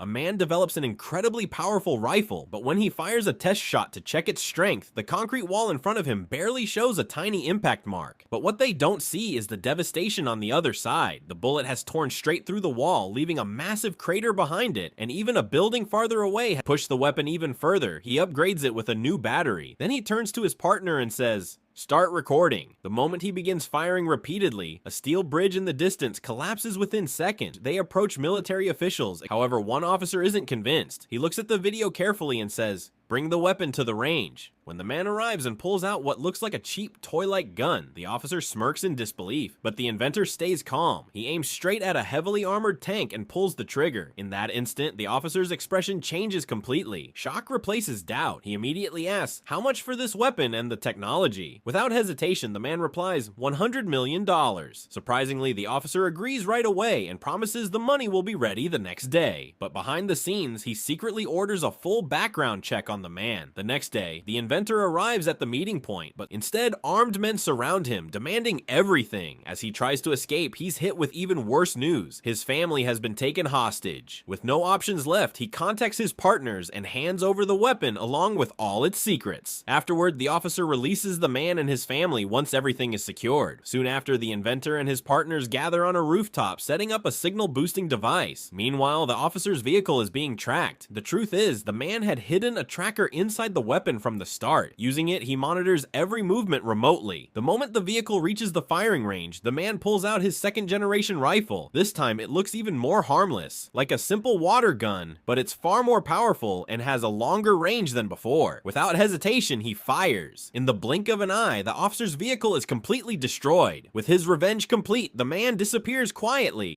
A man develops an incredibly powerful rifle, but when he fires a test shot to check its strength, the concrete wall in front of him barely shows a tiny impact mark. But what they don't see is the devastation on the other side. The bullet has torn straight through the wall, leaving a massive crater behind it, and even a building farther away pushed the weapon even further. He upgrades it with a new battery. Then he turns to his partner and says, "Start recording." The moment he begins firing repeatedly, a steel bridge in the distance collapses within seconds. They approach military officials. However, one officer isn't convinced. He looks at the video carefully and says, "Bring the weapon to the range." When the man arrives and pulls out what looks like a cheap toy-like gun, the officer smirks in disbelief, but the inventor stays calm. He aims straight at a heavily armored tank and pulls the trigger. In that instant, the officer's expression changes completely. Shock replaces doubt. He immediately asks, "How much for this weapon and the technology?" Without hesitation, the man replies, $100 million. Surprisingly, the officer agrees right away and promises the money will be ready the next day. But behind the scenes, he secretly orders a full background check on the man. The next day, the inventor arrives at the meeting point, but instead, armed men surround him, demanding everything. As he tries to escape, he's hit with even worse news. His family has been taken hostage. With no options left, he contacts his partners and hands over the weapon along with all its secrets. Afterward, the officer releases the man and his family once everything is secured. Soon after, the inventor and his partners gather on a rooftop, setting up a signal boosting device. Meanwhile, the officer's vehicle is being tracked. The truth is, the man had hidden a tracker inside the weapon from the start. Using it, he monitors every movement remotely. The moment the vehicle reaches the firing range, the man pulls out his second-generation rifle. This time, it looks even more harmless, like a simple water gun, but it's far more powerful and has a longer range than before. Without hesitation, he fires. In the blink of an eye, the officer's vehicle is completely destroyed. With his revenge complete, the man disappears quietly.